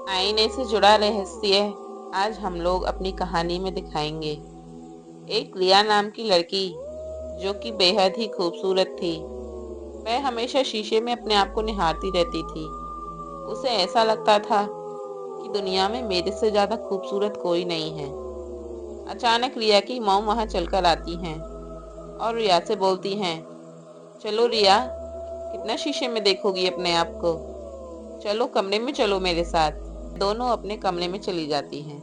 आईने से जुड़ा रहस्य आज हम लोग अपनी कहानी में दिखाएंगे। एक रिया नाम की लड़की जो कि बेहद ही खूबसूरत थी। वह हमेशा शीशे में अपने आप को निहारती रहती थी। उसे ऐसा लगता था कि दुनिया में मेरे से ज्यादा खूबसूरत कोई नहीं है। अचानक रिया की मॉम वहां चलकर आती हैं और रिया से बोलती हैं, चलो रिया, कितना शीशे में देखोगी अपने आप को, चलो कमरे में चलो मेरे साथ। दोनों अपने कमरे में चली जाती हैं।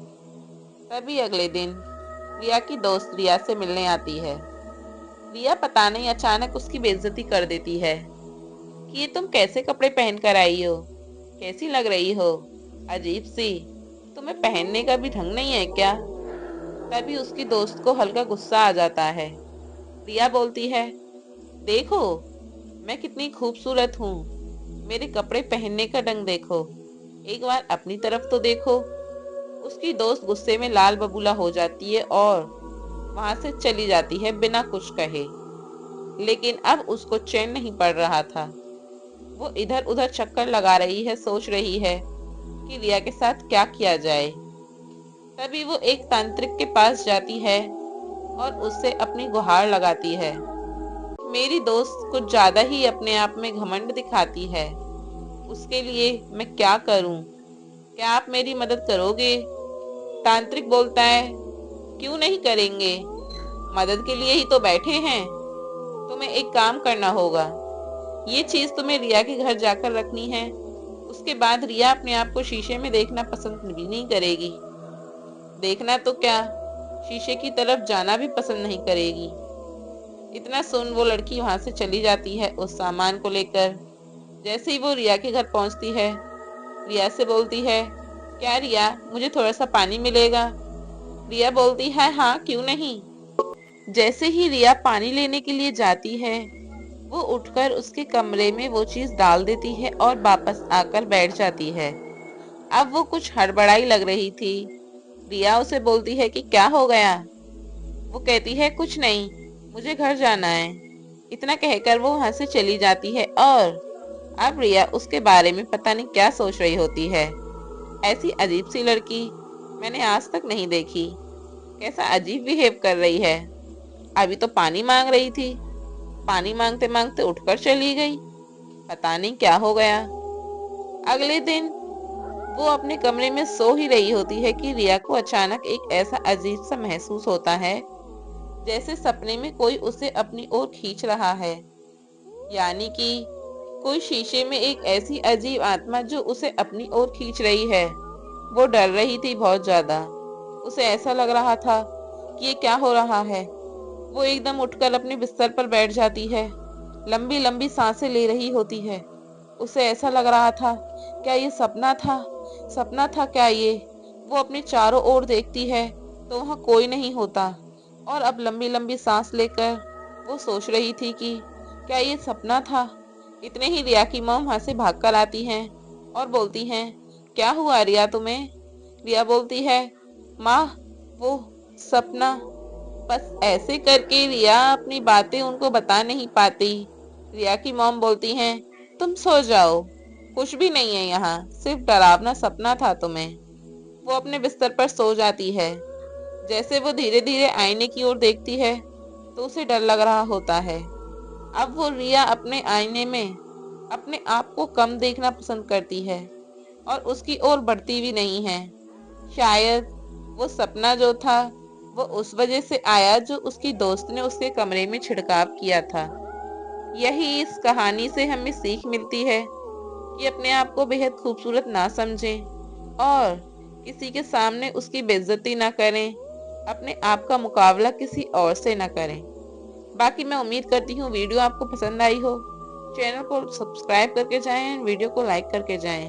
तभी अगले दिन रिया की दोस्त रिया से मिलने आती है। रिया पता नहीं अचानक उसकी बेइज्जती कर देती है कि ये तुम कैसे कपड़े पहन कर आई हो, कैसी लग रही हो, अजीब सी, तुम्हें पहनने का भी ढंग नहीं है क्या। तभी उसकी दोस्त को हल्का गुस्सा आ जाता है। रिया बोलती है, देखो मैं कितनी खूबसूरत हूँ, मेरे कपड़े पहनने का ढंग देखो, एक बार अपनी तरफ तो देखो। उसकी दोस्त गुस्से में लाल बबूला हो जाती है और वहां से चली जाती है बिना कुछ कहे। लेकिन अब उसको चैन नहीं पड़ रहा था। वो इधर उधर चक्कर लगा रही है, सोच रही है कि रिया के साथ क्या किया जाए। तभी वो एक तांत्रिक के पास जाती है और उससे अपनी गुहार लगाती है। मेरी दोस्त कुछ ज्यादा ही अपने आप में घमंड दिखाती है, उसके लिए मैं क्या करूं, क्या आप मेरी मदद करोगे। तांत्रिक बोलता है, क्यों नहीं करेंगे, मदद के लिए ही तो बैठे हैं। तुम्हें एक काम करना होगा, ये चीज तुम्हें रिया के घर जाकर रखनी है। उसके बाद रिया अपने आप को शीशे में देखना पसंद भी नहीं करेगी। देखना तो क्या, शीशे की तरफ जाना भी पसंद नहीं करेगी। इतना सुन वो लड़की वहां से चली जाती है उस सामान को लेकर। जैसे ही वो रिया के घर पहुंचती है, रिया से बोलती है, क्या रिया, मुझे थोड़ा सा पानी मिलेगा। रिया बोलती है, हाँ क्यों नहीं। जैसे ही रिया पानी लेने के लिए जाती है, वो उठकर उसके कमरे में वो चीज डाल देती है और वापस आकर बैठ जाती है। अब वो कुछ हड़बड़ाई लग रही थी। रिया उसे बोलती है कि क्या हो गया। वो कहती है, कुछ नहीं, मुझे घर जाना है। इतना कहकर वो वहां से चली जाती है और अब रिया उसके बारे में पता नहीं क्या सोच रही होती है। ऐसी अजीब सी लड़की मैंने आज तक नहीं देखी, कैसा अजीब बिहेव कर रही है। अभी तो पानी मांग रही थी, पानी मांगते मांगते उठकर चली गई, पता नहीं क्या हो गया। अगले दिन वो अपने कमरे में सो ही रही होती है कि रिया को अचानक एक ऐसा अजीब सा महसूस होता है, जैसे सपने में कोई उसे अपनी ओर खींच रहा है। यानी कि कोई शीशे में एक ऐसी अजीब आत्मा जो उसे अपनी ओर खींच रही है। वो डर रही थी बहुत ज्यादा। उसे ऐसा लग रहा था कि ये क्या हो रहा है। वो एकदम उठकर अपने बिस्तर पर बैठ जाती है, लंबी लंबी सांसें ले रही होती है। उसे ऐसा लग रहा था, क्या ये सपना था, सपना था क्या ये। वो अपने चारों ओर देखती है तो वहां कोई नहीं होता और अब लंबी लंबी सांस लेकर वो सोच रही थी कि क्या ये सपना था। इतने ही रिया की मॉम वहां से भागकर आती हैं और बोलती हैं, क्या हुआ रिया तुम्हें। रिया बोलती है, माँ, वो सपना। बस ऐसे करके रिया अपनी बातें उनको बता नहीं पाती। रिया की मॉम बोलती हैं, तुम सो जाओ, कुछ भी नहीं है यहाँ, सिर्फ डरावना सपना था तुम्हें। वो अपने बिस्तर पर सो जाती है। जैसे वो धीरे धीरे आईने की ओर देखती है तो उसे डर लग रहा होता है। अब वो रिया अपने आईने में अपने आप को कम देखना पसंद करती है और उसकी ओर बढ़ती भी नहीं है। शायद वो सपना जो था वो उस वजह से आया जो उसकी दोस्त ने उसके कमरे में छिड़काव किया था। यही इस कहानी से हमें सीख मिलती है कि अपने आप को बेहद खूबसूरत ना समझें और किसी के सामने उसकी बेइज्जती ना करें, अपने आप का मुकाबला किसी और से ना करें। बाकी मैं उम्मीद करती हूँ वीडियो आपको पसंद आई हो। चैनल को सब्सक्राइब करके जाएं, वीडियो को लाइक करके जाएं।